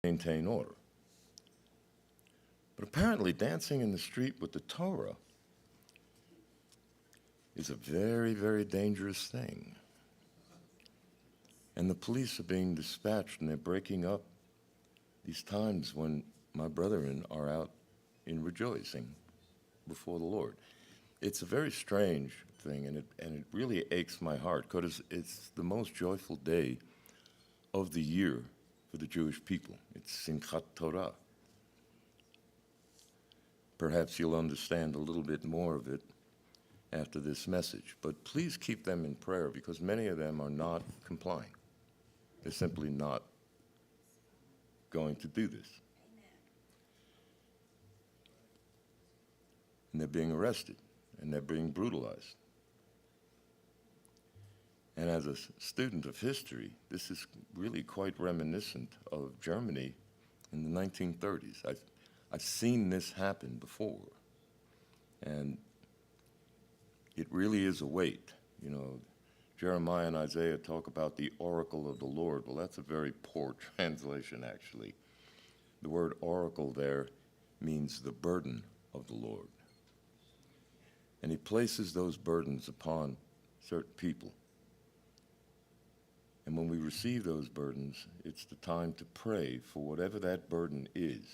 maintain order. But apparently dancing in the street with the Torah is a very, very dangerous thing. And the police are being dispatched, and they're breaking up these times when my brethren are out in rejoicing before the Lord. It's a very strange thing, and it really aches my heart, because it's the most joyful day of the year for the Jewish people. It's Simchat Torah. Perhaps you'll understand a little bit more of it after this message. But please keep them in prayer, because many of them are not complying. They're simply not going to do this. And they're being arrested, and they're being brutalized. And as a student of history, this is really quite reminiscent of Germany in the 1930s. I've seen this happen before, and it really is a weight. You know, Jeremiah and Isaiah talk about the oracle of the Lord. Well, that's a very poor translation, actually. The word oracle there means the burden of the Lord. And he places those burdens upon certain people. And when we receive those burdens, it's the time to pray for whatever that burden is.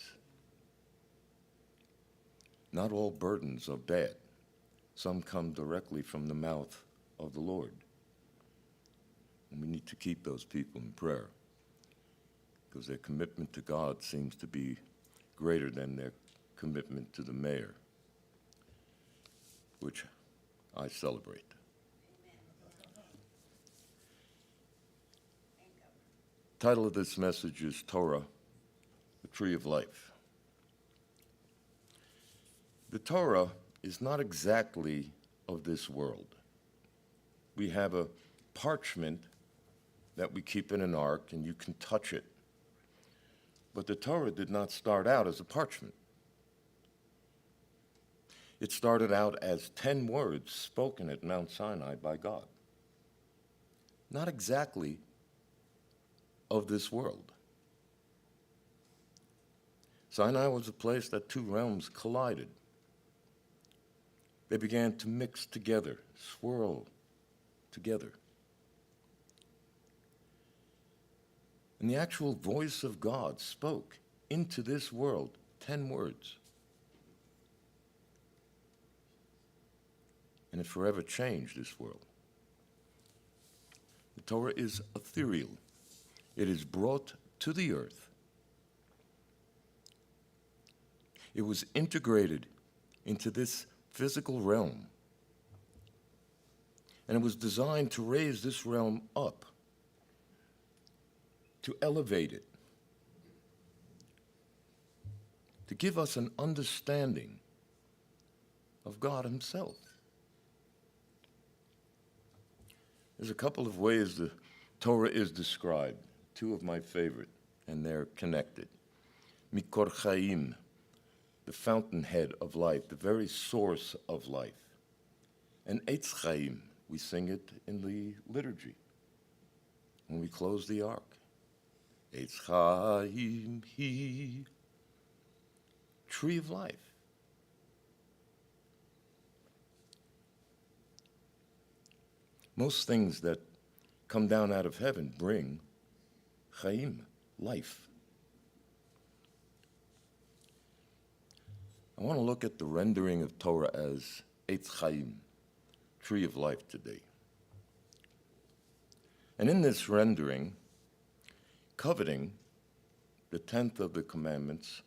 Not all burdens are bad. Some come directly from the mouth of the Lord. And we need to keep those people in prayer, because their commitment to God seems to be greater than their commitment to the mayor, which I celebrate. The title of this message is Torah, the Tree of Life. The Torah is not exactly of this world. We have a parchment that we keep in an ark, and you can touch it. But the Torah did not start out as a parchment. It started out as 10 words spoken at Mount Sinai by God. Not exactly of this world. Sinai was a place that two realms collided. They began to mix together, swirl together. And the actual voice of God spoke into this world 10 words. And it forever changed this world. The Torah is ethereal. It is brought to the earth. It was integrated into this physical realm. And it was designed to raise this realm up, to elevate it, to give us an understanding of God Himself. There's a couple of ways the Torah is described, two of my favorite, and they're connected. Mikor Chaim, the fountainhead of life, the very source of life. And Eitz Chaim, we sing it in the liturgy when we close the ark. Eitz Chaim He, tree of life. Most things that come down out of heaven bring Chaim, life. I want to look at the rendering of Torah as Eitz Chaim, tree of life today. And in this rendering, coveting, the 10th of the commandments,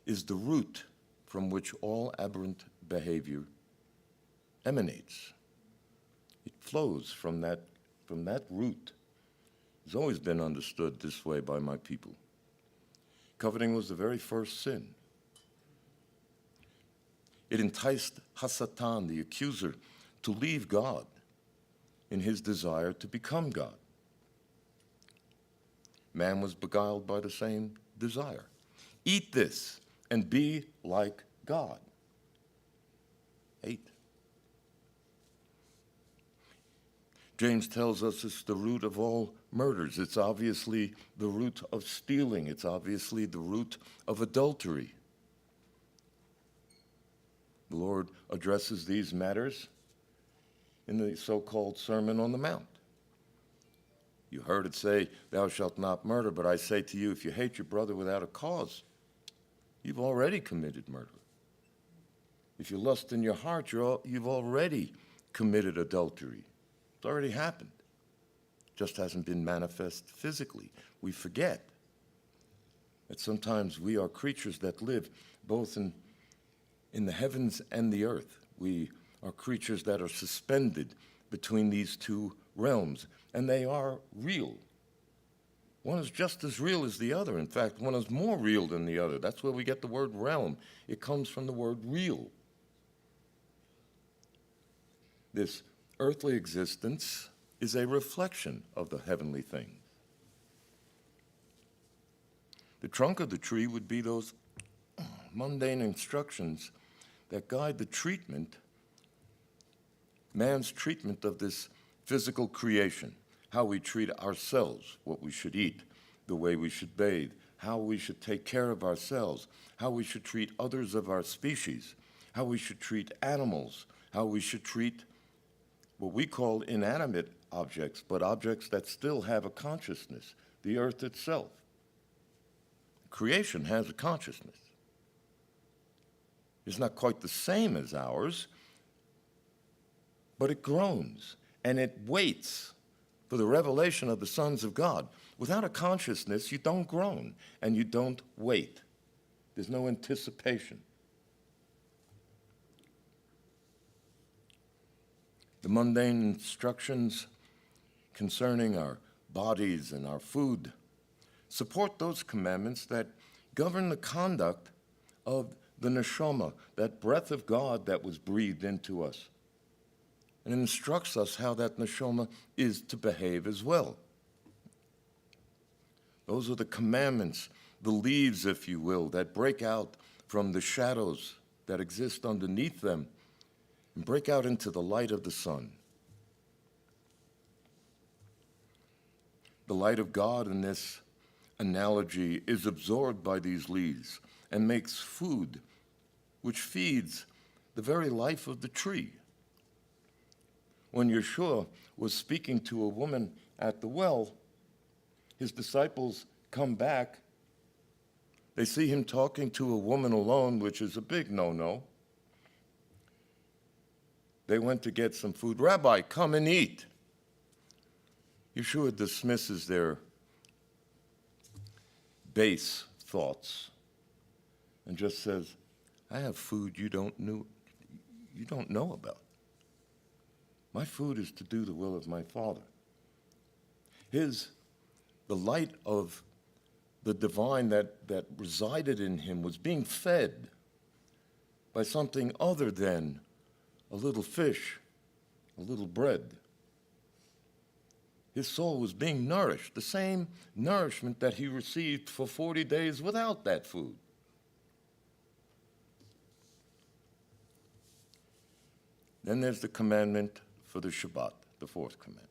is the root from which all aberrant behavior emanates. It flows from that root. It's always been understood this way by my people. Coveting was the very first sin. It enticed Hasatan, the accuser, to leave God in his desire to become God. Man was beguiled by the same desire. Eat this and be like God. Ate. James tells us it's the root of all murders. It's obviously the root of stealing. It's obviously the root of adultery. The Lord addresses these matters in the so-called Sermon on the Mount. You heard it say, "Thou shalt not murder," but I say to you, if you hate your brother without a cause, you've already committed murder. If you lust in your heart, you've already committed adultery. It's already happened. Just hasn't been manifest physically. We forget that sometimes we are creatures that live both in the heavens and the earth. We are creatures that are suspended between these two realms, and they are real. One is just as real as the other. In fact, one is more real than the other. That's where we get the word realm. It comes from the word real. This earthly existence is a reflection of the heavenly things. The trunk of the tree would be those mundane instructions that guide the treatment, man's treatment of this physical creation, how we treat ourselves, what we should eat, the way we should bathe, how we should take care of ourselves, how we should treat others of our species, how we should treat animals, how we should treat what we call inanimate objects, but objects that still have a consciousness, the earth itself. Creation has a consciousness. It's not quite the same as ours, but it groans and it waits for the revelation of the sons of God. Without a consciousness, you don't groan and you don't wait. There's no anticipation. The mundane instructions concerning our bodies and our food support those commandments that govern the conduct of the neshama, that breath of God that was breathed into us, and instructs us how that neshama is to behave as well. Those are the commandments, the leaves, if you will, that break out from the shadows that exist underneath them and break out into the light of the sun. The light of God in this analogy is absorbed by these leaves and makes food, which feeds the very life of the tree. When Yeshua was speaking to a woman at the well, his disciples come back. They see him talking to a woman alone, which is a big no-no. They went to get some food. "Rabbi, come and eat." Yeshua dismisses their base thoughts and just says, "I have food you don't know about. My food is to do the will of my Father." The light of the divine that resided in him was being fed by something other than a little fish, a little bread. His soul was being nourished, the same nourishment that he received for 40 days without that food. Then there's the commandment for the Shabbat, the fourth commandment.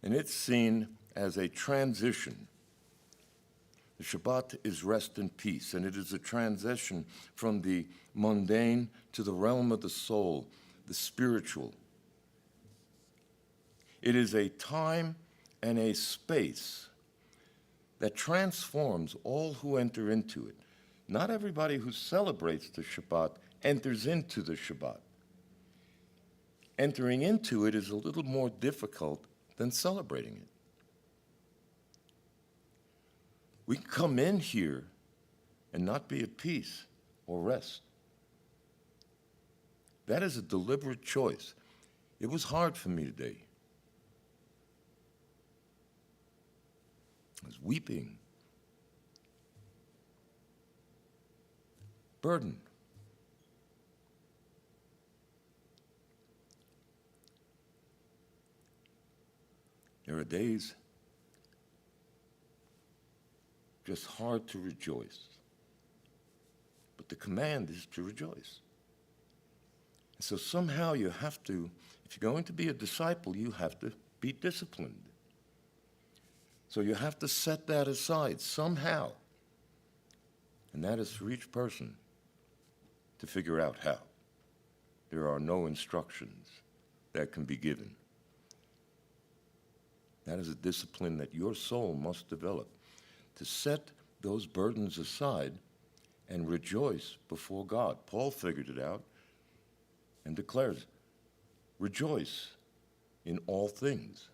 And it's seen as a transition. The Shabbat is rest and peace, and it is a transition from the mundane to the realm of the soul, the spiritual. It is a time and a space that transforms all who enter into it. Not everybody who celebrates the Shabbat enters into the Shabbat. Entering into it is a little more difficult than celebrating it. We can come in here and not be at peace or rest. That is a deliberate choice. It was hard for me today. I was weeping, burdened. There are days just hard to rejoice. But the command is to rejoice. So somehow you have to, if you're going to be a disciple, you have to be disciplined. So you have to set that aside somehow. And that is for each person to figure out how. There are no instructions that can be given. That is a discipline that your soul must develop, to set those burdens aside and rejoice before God. Paul figured it out and declares, rejoice in all things.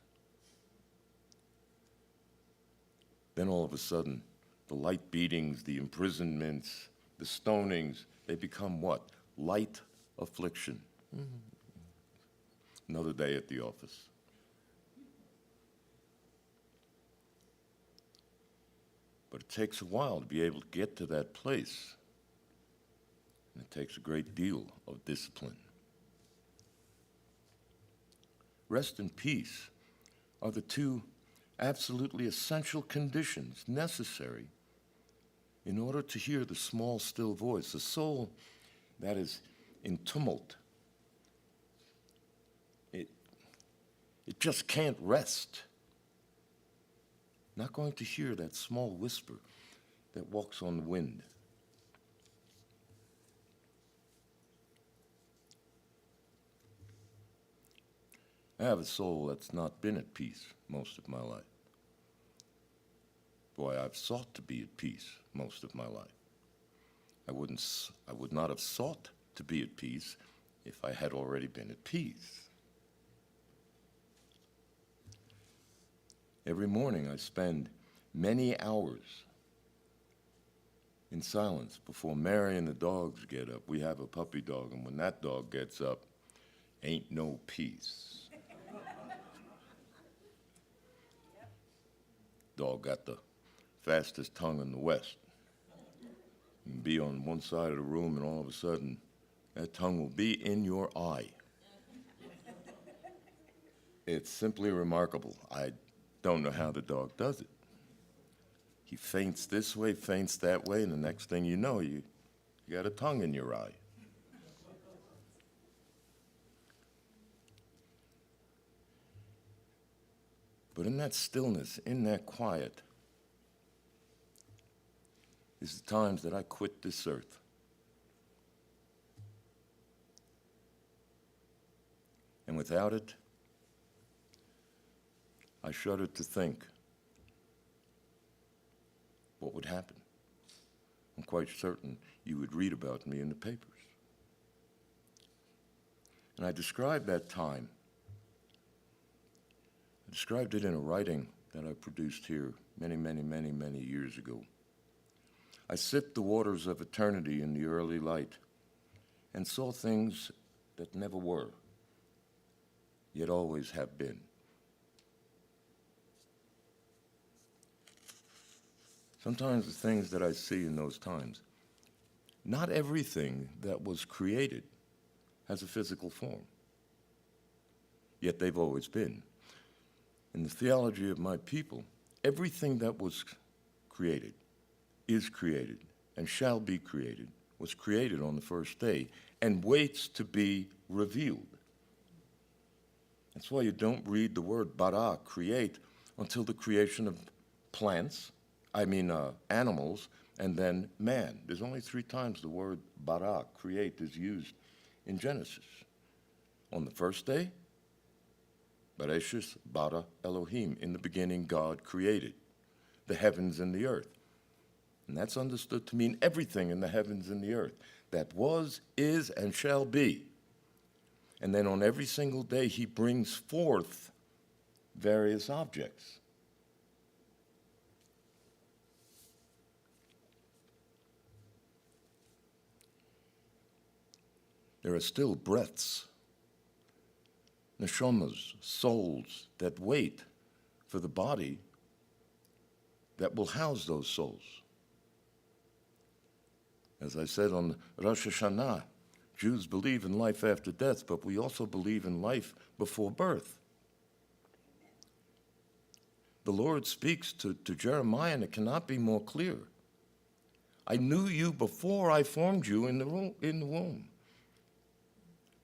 Then all of a sudden, the light beatings, the imprisonments, the stonings, they become what? Light affliction. Another day at the office. But it takes a while to be able to get to that place. And it takes a great deal of discipline. Rest and peace are the two absolutely essential conditions necessary in order to hear the small, still voice, a soul that is in tumult. It just can't rest. Not going to hear that small whisper that walks on the wind. I have a soul that's not been at peace most of my life. Boy, I've sought to be at peace most of my life. I would not have sought to be at peace if I had already been at peace. Every morning I spend many hours in silence before Mary and the dogs get up. We have a puppy dog, and when that dog gets up, ain't no peace. Dog got the fastest tongue in the West. You can be on one side of the room, and all of a sudden, that tongue will be in your eye. It's simply remarkable. I don't know how the dog does it. He faints this way, faints that way, and the next thing you know, you got a tongue in your eye. But in that stillness, in that quiet, is the times that I quit this earth. And without it, I shudder to think what would happen. I'm quite certain you would read about me in the papers. And I described that time. I described it in a writing that I produced here many, many, many, many years ago. I sipped the waters of eternity in the early light and saw things that never were, yet always have been. Sometimes the things that I see in those times, not everything that was created has a physical form, yet they've always been. In the theology of my people, everything that was created, is created, and shall be created, was created on the first day and waits to be revealed. That's why you don't read the word bara, create, until the creation of animals, and then man. There's only 3 times the word bara, create, is used in Genesis. On the first day, Bereshis bara Elohim, in the beginning God created the heavens and the earth. And that's understood to mean everything in the heavens and the earth that was, is, and shall be. And then on every single day, he brings forth various objects. There are still breaths, neshamas, souls that wait for the body that will house those souls. As I said on Rosh Hashanah, Jews believe in life after death, but we also believe in life before birth. The Lord speaks to Jeremiah, and it cannot be more clear. I knew you before I formed you in the womb.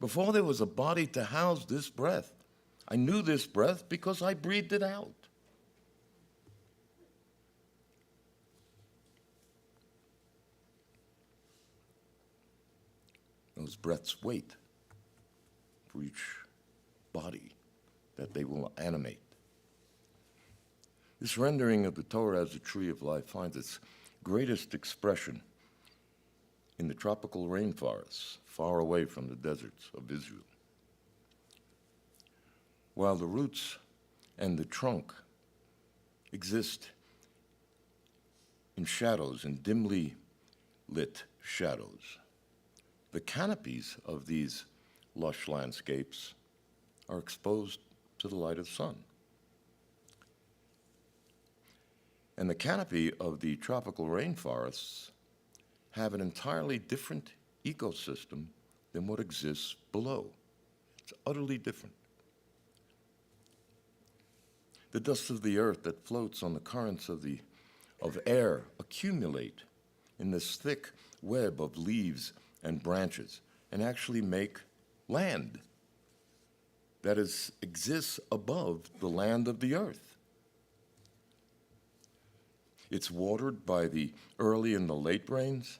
Before there was a body to house this breath. I knew this breath because I breathed it out. Those breaths wait for each body that they will animate. This rendering of the Torah as a tree of life finds its greatest expression in the tropical rainforests far away from the deserts of Israel. While the roots and the trunk exist in shadows, in dimly lit shadows, the canopies of these lush landscapes are exposed to the light of the sun. And the canopy of the tropical rainforests have an entirely different ecosystem than what exists below. It's utterly different. The dust of the earth that floats on the currents of air accumulate in this thick web of leaves and branches and actually make land that exists above the land of the earth. It's watered by the early and the late rains,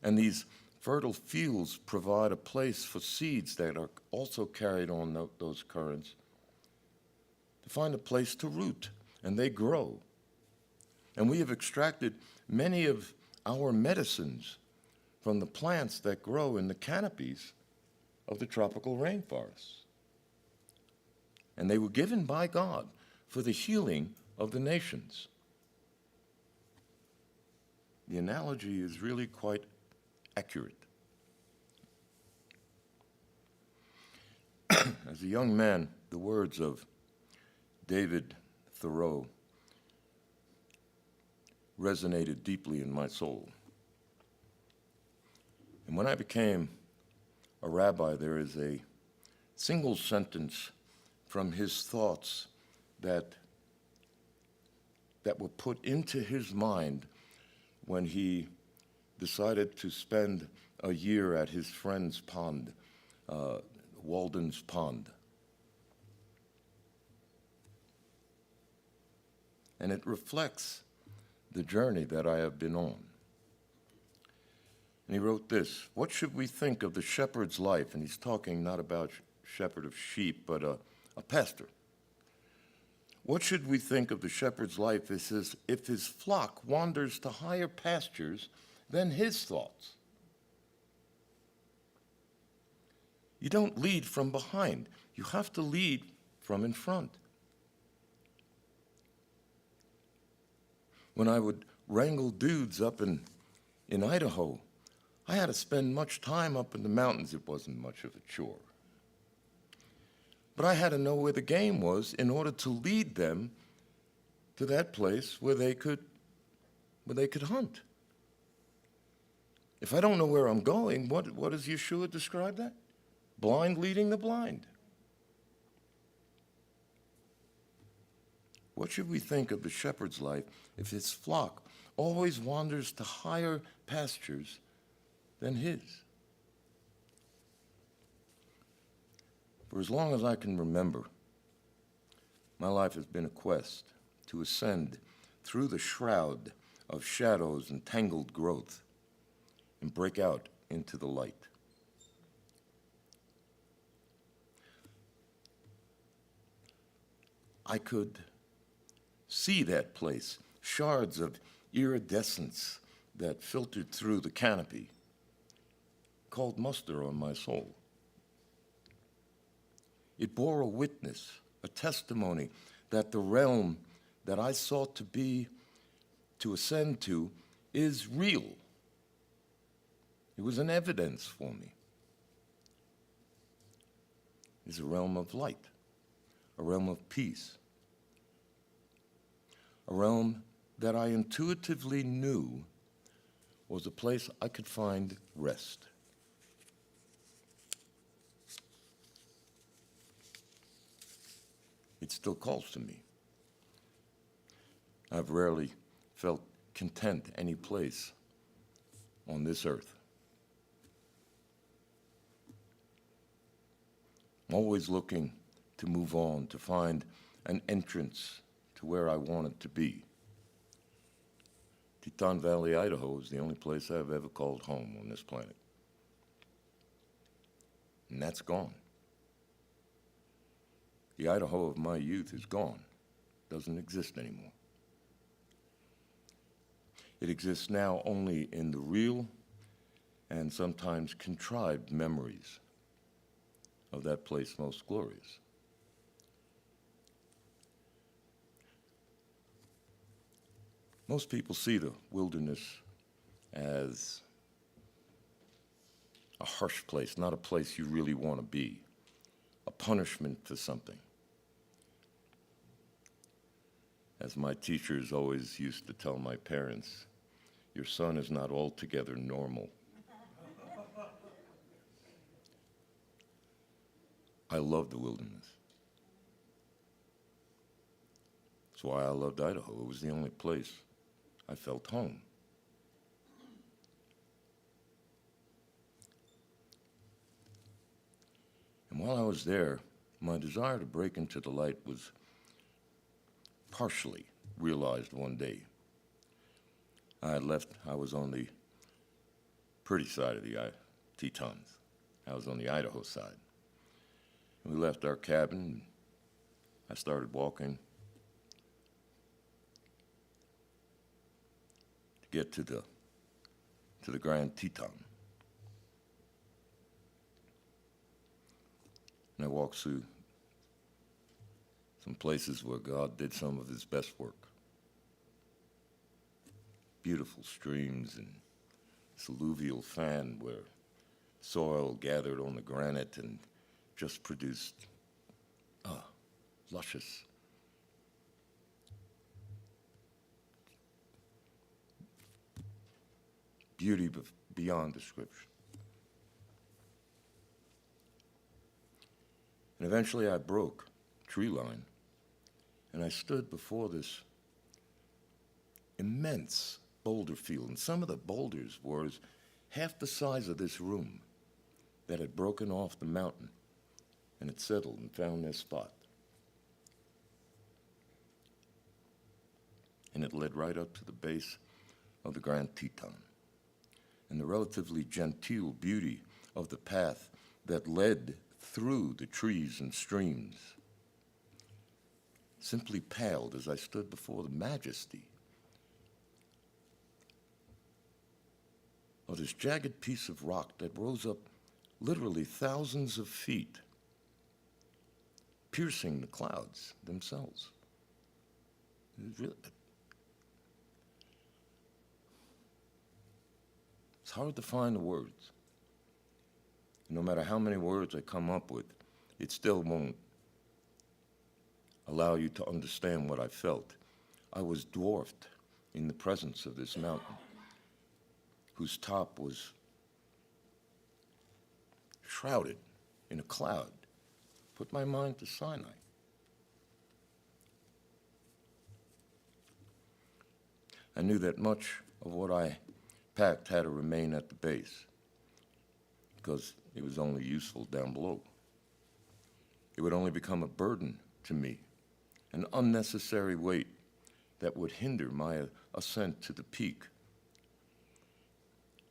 and these fertile fields provide a place for seeds that are also carried on those currents to find a place to root, and they grow. And we have extracted many of our medicines from the plants that grow in the canopies of the tropical rainforests. And they were given by God for the healing of the nations. The analogy is really quite accurate. As a young man, the words of David Thoreau resonated deeply in my soul. And when I became a rabbi, there is a single sentence from his thoughts that were put into his mind when he decided to spend a year at his friend's pond, Walden's Pond. And it reflects the journey that I have been on. And he wrote this: "What should we think of the shepherd's life?" And he's talking not about shepherd of sheep, but a pastor. "What should we think of the shepherd's life if his flock wanders to higher pastures than his thoughts? You don't lead from behind. You have to lead from in front. When I would wrangle dudes up in Idaho, I had to spend much time up in the mountains. It wasn't much of a chore. But I had to know where the game was in order to lead them to that place where they could hunt. If I don't know where I'm going, what does Yeshua describe that? Blind leading the blind. What should we think of the shepherd's life if his flock always wanders to higher pastures than his? For as long as I can remember, my life has been a quest to ascend through the shroud of shadows and tangled growth and break out into the light. I could see that place, shards of iridescence that filtered through the canopy, called muster on my soul. It bore a witness, a testimony that the realm that I sought to ascend to, is real. It was an evidence for me. It's a realm of light, a realm of peace, a realm that I intuitively knew was a place I could find rest. It still calls to me. I've rarely felt content any place on this earth. I'm always looking to move on, to find an entrance to where I wanted to be. Teton Valley, Idaho is the only place I've ever called home on this planet. And that's gone. The Idaho of my youth is gone, doesn't exist anymore. It exists now only in the real and sometimes contrived memories of that place most glorious. Most people see the wilderness as a harsh place, not a place you really want to be, a punishment for something. As my teachers always used to tell my parents, your son is not altogether normal. I love the wilderness. That's why I loved Idaho. It was the only place I felt home. And while I was there, my desire to break into the light was partially realized one day. I was on the pretty side of the Tetons. I was on the Idaho side. And we left our cabin, and I started walking to get to the Grand Teton. And I walked through some places where God did some of his best work. Beautiful streams and this alluvial fan where soil gathered on the granite and just produced luscious, beauty beyond description. And eventually I broke tree line, and I stood before this immense boulder field. And some of the boulders were half the size of this room that had broken off the mountain and had settled and found their spot. And it led right up to the base of the Grand Teton. And the relatively genteel beauty of the path that led through the trees and streams simply paled as I stood before the majesty of this jagged piece of rock that rose up literally thousands of feet, piercing the clouds themselves. It's hard to find the words. No matter how many words I come up with, it still won't allow you to understand what I felt. I was dwarfed in the presence of this mountain, whose top was shrouded in a cloud. Put my mind to Sinai. I knew that much of what I packed had to remain at the base, because it was only useful down below. It would only become a burden to me, an unnecessary weight that would hinder my ascent to the peak,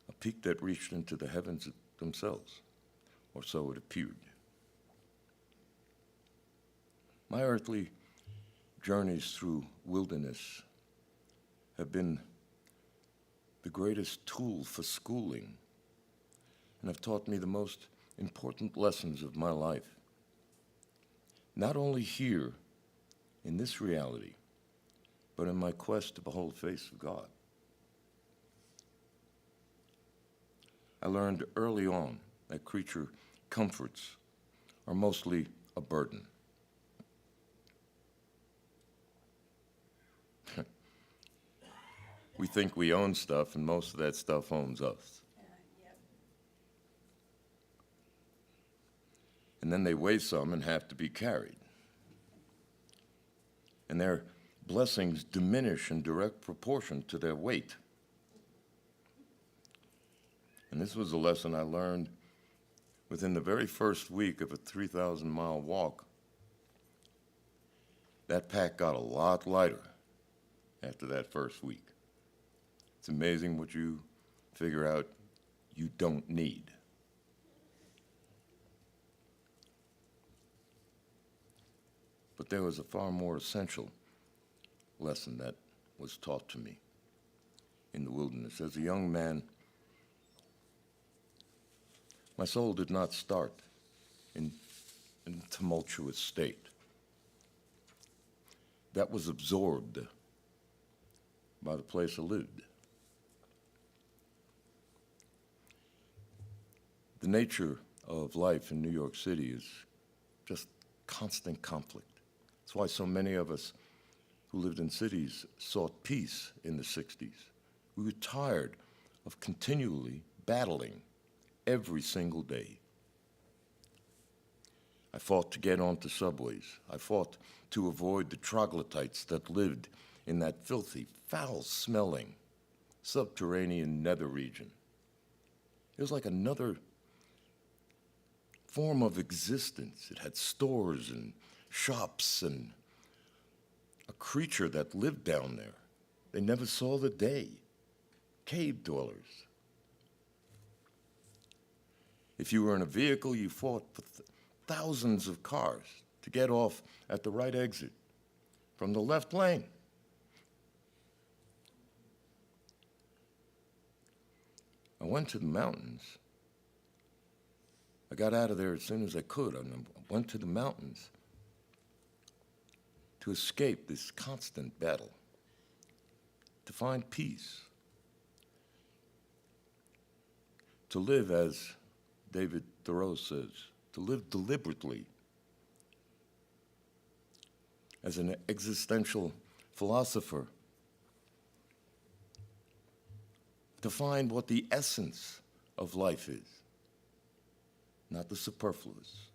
a peak that reached into the heavens themselves, or so it appeared. My earthly journeys through wilderness have been the greatest tool for schooling, and have taught me the most important lessons of my life, not only here in this reality, but in my quest to behold the face of God. I learned early on that creature comforts are mostly a burden. We think we own stuff, and most of that stuff owns us. And then they weigh some and have to be carried. And their blessings diminish in direct proportion to their weight. And this was a lesson I learned Within the very first week of a 3,000-mile walk, that pack got a lot lighter after that first week. It's amazing what you figure out you don't need. But there was a far more essential lesson that was taught to me in the wilderness. As a young man, my soul did not start in a tumultuous state. That was absorbed by the place I lived. The nature of life in New York City is just constant conflict. That's why so many of us who lived in cities sought peace in the 60s. We were tired of continually battling every single day. I fought to get onto subways. I fought to avoid the troglodytes that lived in that filthy, foul-smelling, subterranean nether region. It was like another form of existence. It had stores and shops and a creature that lived down there. They never saw the day. Cave dwellers. If you were in a vehicle, you fought for thousands of cars to get off at the right exit from the left lane. I went to the mountains. I got out of there as soon as I could. I went to the mountains to escape this constant battle, to find peace, to live, as David Thoreau says, to live deliberately. As an existential philosopher, to find what the essence of life is, not the superfluous.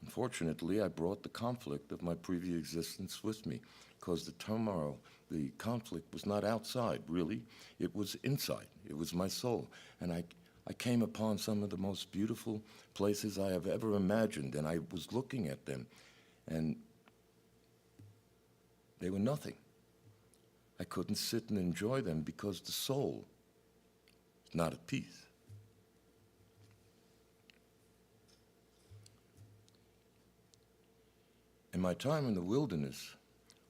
Unfortunately, I brought the conflict of my previous existence with me, because the turmoil, the conflict was not outside, really. It was inside. It was my soul. And I came upon some of the most beautiful places I have ever imagined, and I was looking at them, and they were nothing. I couldn't sit and enjoy them because the soul is not at peace. And my time in the wilderness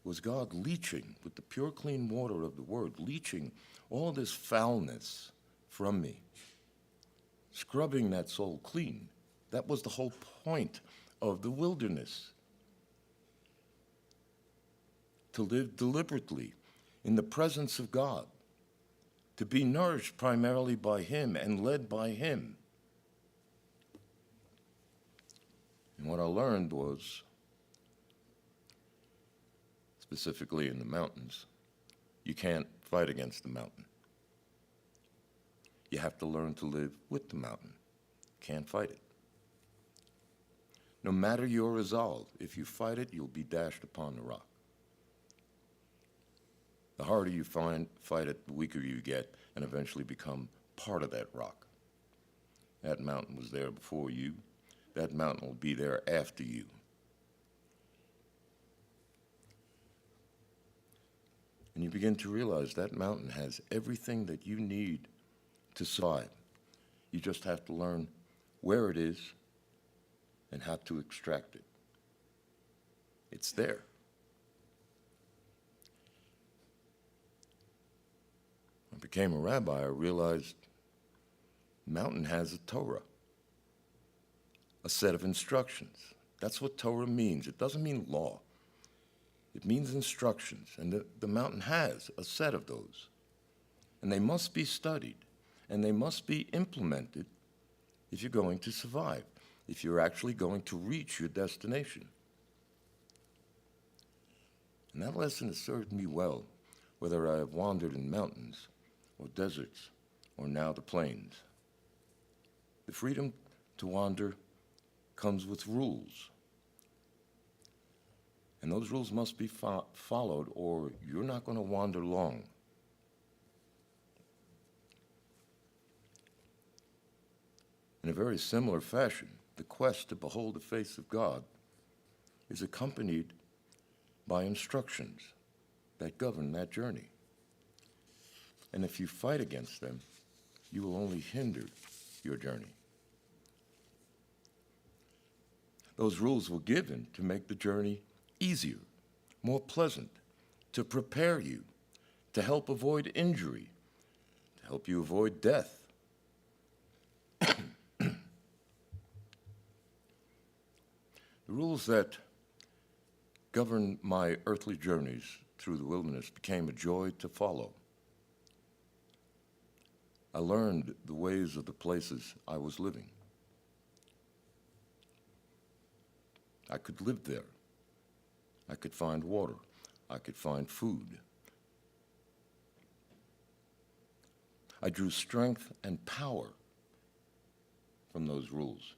was God leaching with the pure, clean water of the Word, leaching all this foulness from me, scrubbing that soul clean. That was the whole point of the wilderness. To live deliberately in the presence of God, to be nourished primarily by Him and led by Him. And what I learned was, specifically in the mountains, you can't fight against the mountain. You have to learn to live with the mountain. Can't fight it. No matter your resolve, if you fight it, you'll be dashed upon the rock. The harder you fight it, the weaker you get, and eventually become part of that rock. That mountain was there before you. That mountain will be there after you. And you begin to realize that mountain has everything that you need to survive. You just have to learn where it is and how to extract it. It's there. When I became a rabbi, I realized the mountain has a Torah, a set of instructions. That's what Torah means. It doesn't mean law. It means instructions, and the mountain has a set of those. And they must be studied, and they must be implemented if you're going to survive, if you're actually going to reach your destination. And that lesson has served me well, whether I have wandered in mountains or deserts or now the plains. The freedom to wander comes with rules. And those rules must be followed, or you're not going to wander long. In a very similar fashion, the quest to behold the face of God is accompanied by instructions that govern that journey. And if you fight against them, you will only hinder your journey. Those rules were given to make the journey easier, more pleasant, to prepare you, to help avoid injury, to help you avoid death. The rules that govern my earthly journeys through the wilderness became a joy to follow. I learned the ways of the places I was living. I could live there. I could find water. I could find food. I drew strength and power from those rules.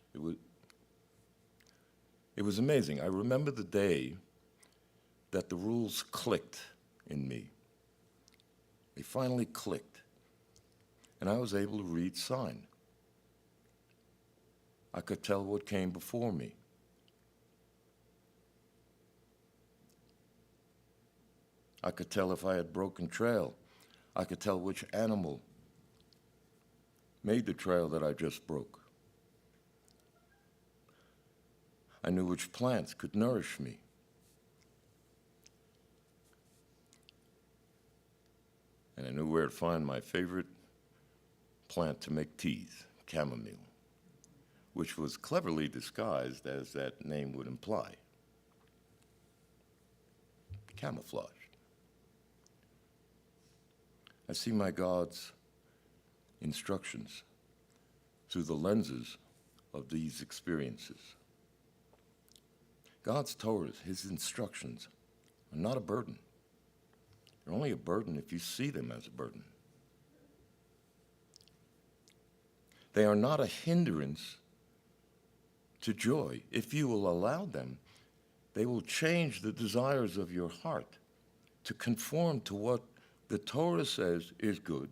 It was amazing. I remember the day that the rules clicked in me. They finally clicked, and I was able to read sign. I could tell what came before me. I could tell if I had broken trail. I could tell which animal made the trail that I just broke. I knew which plants could nourish me. And I knew where to find my favorite plant to make teas, chamomile, which was cleverly disguised as that name would imply. Camouflaged. I see my God's instructions through the lenses of these experiences. God's Torah, his instructions, are not a burden. They're only a burden if you see them as a burden. They are not a hindrance to joy. If you will allow them, they will change the desires of your heart to conform to what the Torah says is good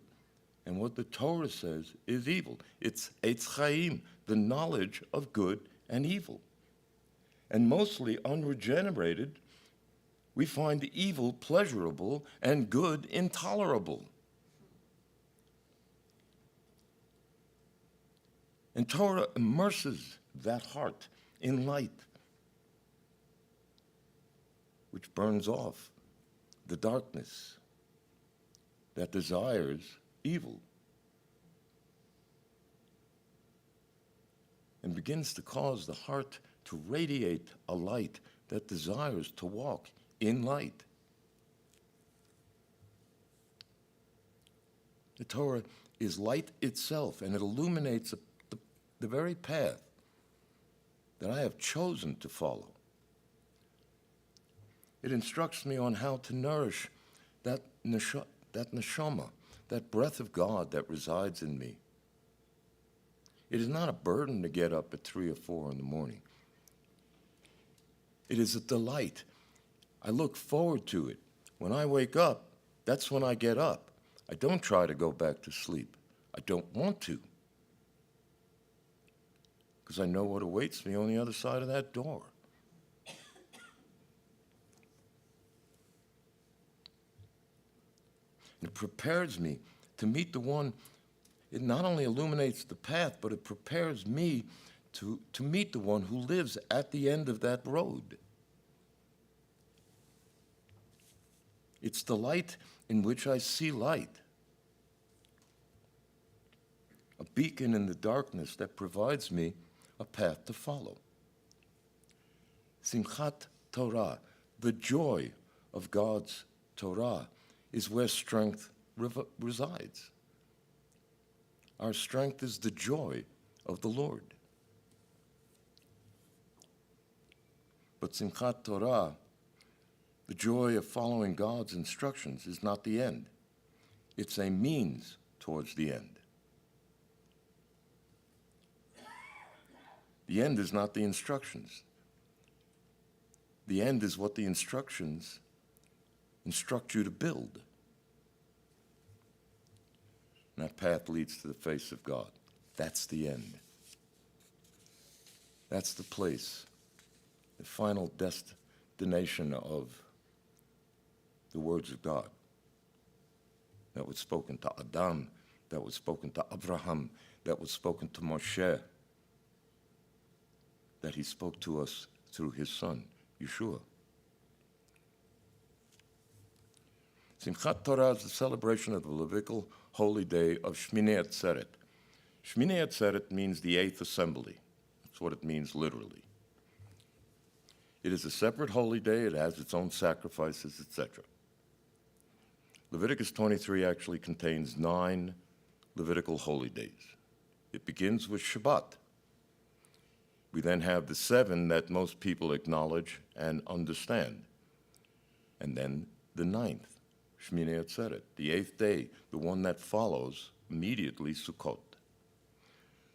and what the Torah says is evil. It's Eitz Chaim, the knowledge of good and evil. And mostly unregenerated, we find evil pleasurable and good intolerable. And Torah immerses that heart in light, which burns off the darkness that desires evil and begins to cause the heart to radiate a light that desires to walk in light. The Torah is light itself, and it illuminates the very path that I have chosen to follow. It instructs me on how to nourish that neshama, that breath of God that resides in me. It is not a burden to get up at 3 or 4 in the morning. It is a delight. I look forward to it. When I wake up, that's when I get up. I don't try to go back to sleep. I don't want to, because I know what awaits me on the other side of that door. It prepares me to meet the one. It not only illuminates the path, but it prepares me to meet the one who lives at the end of that road. It's the light in which I see light, a beacon in the darkness that provides me a path to follow. Simchat Torah, the joy of God's Torah, is where strength resides. Our strength is the joy of the Lord. But Simchat Torah, the joy of following God's instructions, is not the end. It's a means towards the end. The end is not the instructions. The end is what the instructions instruct you to build. And that path leads to the face of God. That's the end. That's the place, the final destination of the words of God that was spoken to Adam, that was spoken to Abraham, that was spoken to Moshe, that he spoke to us through his son, Yeshua. Simchat Torah is the celebration of the Levitical holy day of Shmini Atzeret. Shmini Atzeret means the eighth assembly. That's what it means literally. It is a separate holy day. It has its own sacrifices, etc. Leviticus 23 actually contains 9 Levitical holy days. It begins with Shabbat. We then have the 7 that most people acknowledge and understand. And then the 9th, Shmini Atzeret, the 8th day, the one that follows immediately Sukkot.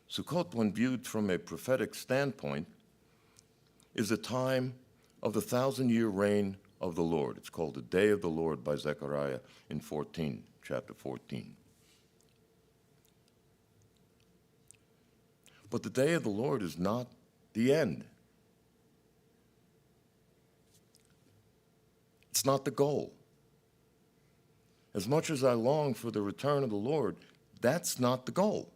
Sukkot, when viewed from a prophetic standpoint, is a time of the 1,000-year reign of the Lord. It's called the Day of the Lord by Zechariah in chapter 14. But the Day of the Lord is not the end. It's not the goal. As much as I long for the return of the Lord, that's not the goal.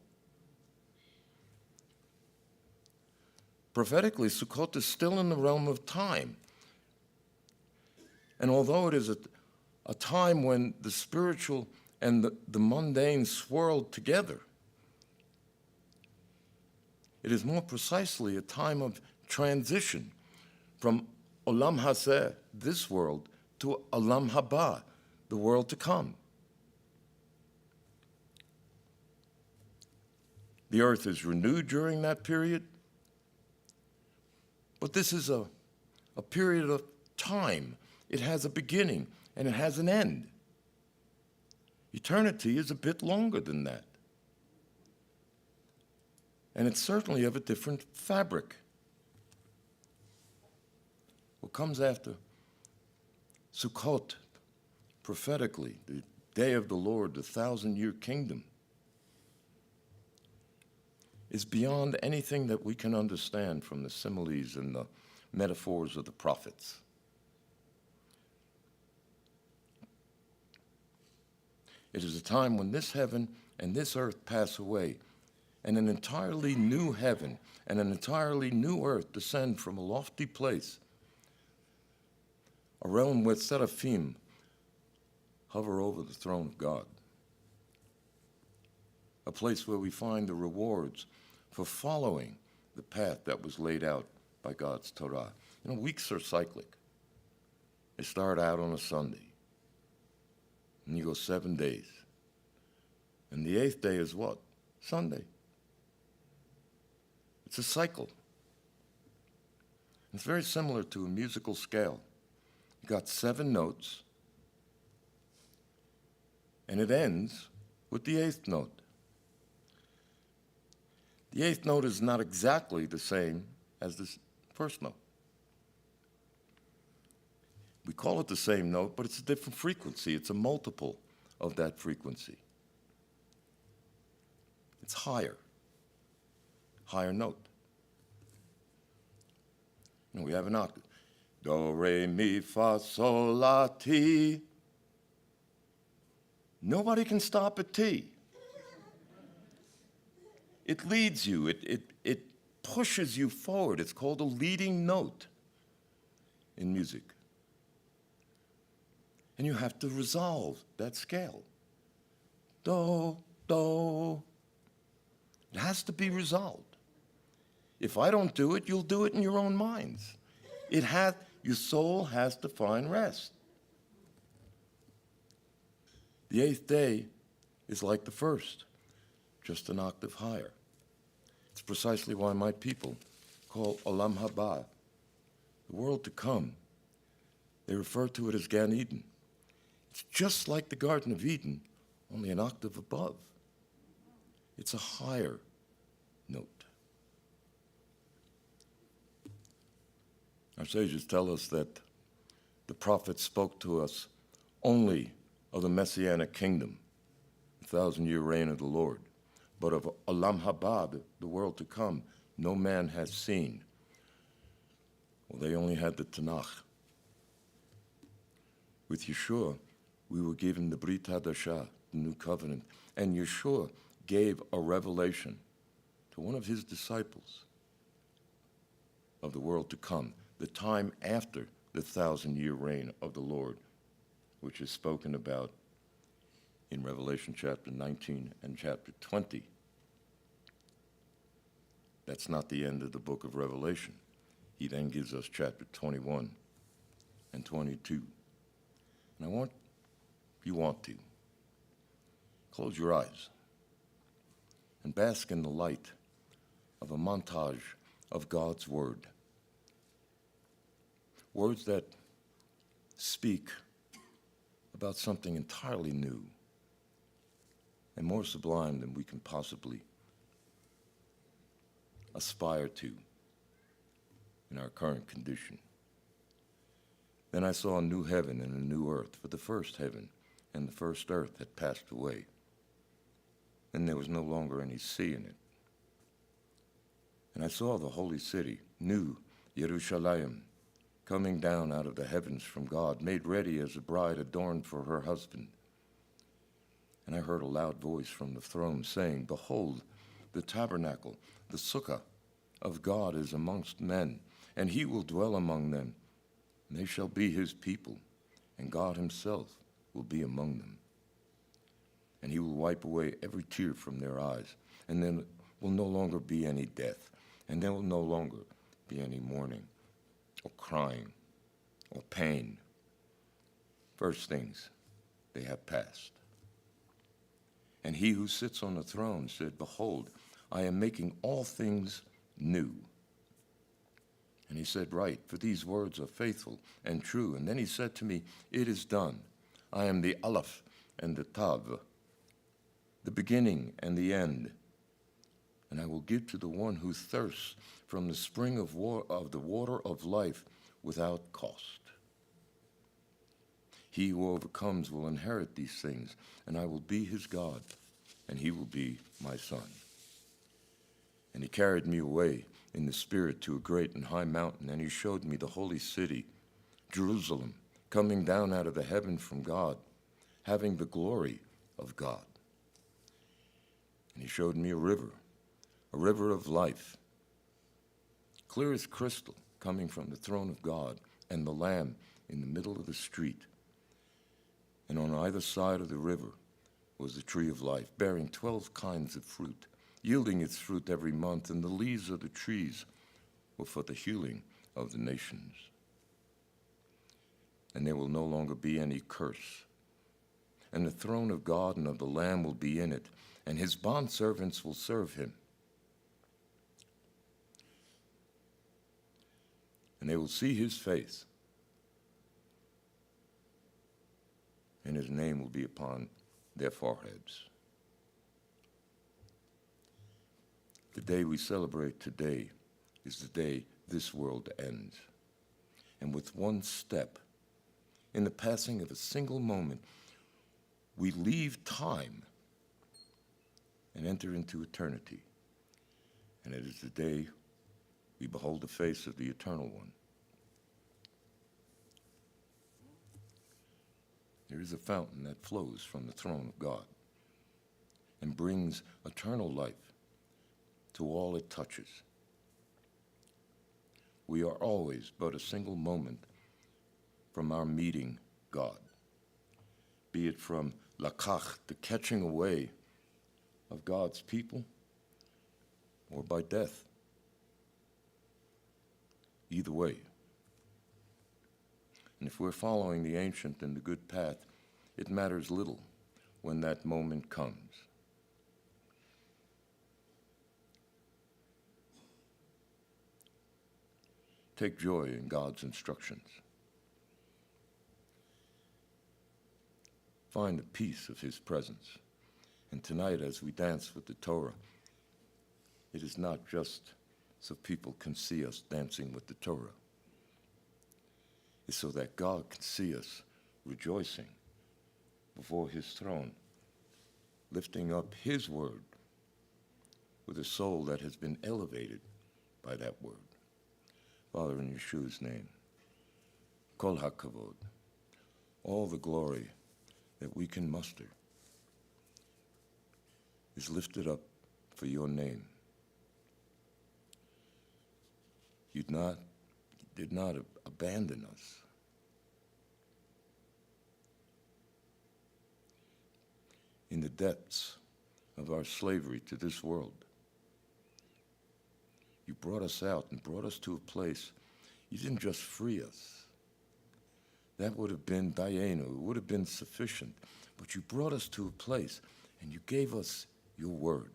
Prophetically, Sukkot is still in the realm of time. And although it is a time when the spiritual and the mundane swirled together, it is more precisely a time of transition from Olam Hazeh, this world, to Olam Haba, the world to come. The earth is renewed during that period, but this is a period of time. It has a beginning and it has an end. Eternity is a bit longer than that. And it's certainly of a different fabric. What comes after Sukkot, prophetically, the day of the Lord, the 1,000-year kingdom, is beyond anything that we can understand from the similes and the metaphors of the prophets. It is a time when this heaven and this earth pass away, and an entirely new heaven and an entirely new earth descend from a lofty place, a realm where seraphim hover over the throne of God, a place where we find the rewards for following the path that was laid out by God's Torah. You know, weeks are cyclic. They start out on a Sunday, and you go 7 days. And the 8th day is what? Sunday. It's a cycle. It's very similar to a musical scale. You got 7 notes, and it ends with the 8th note. The 8th note is not exactly the same as the first note. We call it the same note, but it's a different frequency. It's a multiple of that frequency. It's higher note. And we have an octave. Do, re, mi, fa, sol, la, ti. Nobody can stop at T. It leads you, it pushes you forward. It's called a leading note in music. And you have to resolve that scale. Do, do. It has to be resolved. If I don't do it, you'll do it in your own minds. Your soul has to find rest. The 8th day is like the first, just an octave higher. It's precisely why my people call Olam Haba, the world to come. They refer to it as Gan Eden. It's just like the Garden of Eden, only an octave above. It's a higher note. Our sages tell us that the prophets spoke to us only of the Messianic kingdom, the 1,000-year reign of the Lord. But of Olam Haba, the world to come, no man has seen Well, they only had the Tanakh. With Yeshua, we were given the Brit Hadashah, the New Covenant, and Yeshua gave a revelation to one of his disciples of the world to come, the time after the 1,000-year reign of the Lord, which is spoken about in Revelation chapter 19 and chapter 20. That's not the end of the book of Revelation. He then gives us chapter 21 and 22. And I want, if you want to, close your eyes and bask in the light of a montage of God's Word. Words that speak about something entirely new and more sublime than we can possibly aspire to in our current condition. Then I saw a new heaven and a new earth, for the first heaven and the first earth had passed away, and there was no longer any sea in it. And I saw the holy city, New Jerusalem, coming down out of the heavens from God, made ready as a bride adorned for her husband. And I heard a loud voice from the throne saying, "Behold, the tabernacle, the sukkah of God is amongst men, and he will dwell among them. And they shall be his people, and God himself will be among them. And he will wipe away every tear from their eyes, and there will no longer be any death, and there will no longer be any mourning, or crying, or pain. First things, they have passed." And he who sits on the throne said, "Behold, I am making all things new." And he said, "Write, for these words are faithful and true." And then he said to me, "It is done. I am the Aleph and the Tav, the beginning and the end. And I will give to the one who thirsts from the spring of the water of life without cost. He who overcomes will inherit these things, and I will be his God, and he will be my son." And he carried me away in the Spirit to a great and high mountain, and he showed me the holy city, Jerusalem, coming down out of the heaven from God, having the glory of God. And he showed me a river of life, clear as crystal, coming from the throne of God, and the Lamb in the middle of the street. And on either side of the river was the tree of life, bearing 12 kinds of fruit, yielding its fruit every month, and the leaves of the trees were for the healing of the nations. And there will no longer be any curse. And the throne of God and of the Lamb will be in it, and his bondservants will serve him. And they will see his face, and his name will be upon their foreheads. The day we celebrate today is the day this world ends. And with one step, in the passing of a single moment, we leave time and enter into eternity. And it is the day we behold the face of the Eternal One. There is a fountain that flows from the throne of God and brings eternal life to all it touches. We are always but a single moment from our meeting God, be it from lakach, the catching away of God's people, or by death. Either way. And if we're following the ancient and the good path, it matters little when that moment comes. Take joy in God's instructions. Find the peace of his presence. And tonight, as we dance with the Torah, it is not just so people can see us dancing with the Torah. It's so that God can see us rejoicing before his throne, lifting up his word with a soul that has been elevated by that word. Father, in Yeshua's name, Kol HaKavod, all the glory that we can muster is lifted up for your name. You did not abandon us. In the depths of our slavery to this world, you brought us out and brought us to a place. You didn't just free us. That would have been dayenu, it would have been sufficient. But you brought us to a place and you gave us your word.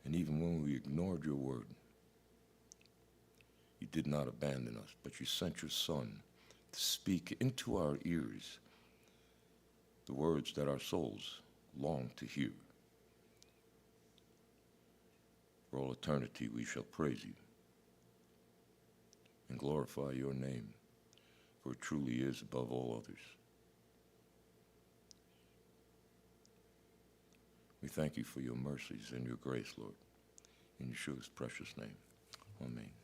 And even when we ignored your word, you did not abandon us, but you sent your Son to speak into our ears the words that our souls long to hear. For all eternity we shall praise you and glorify your name, for it truly is above all others. We thank you for your mercies and your grace, Lord. In Yeshua's precious name, amen.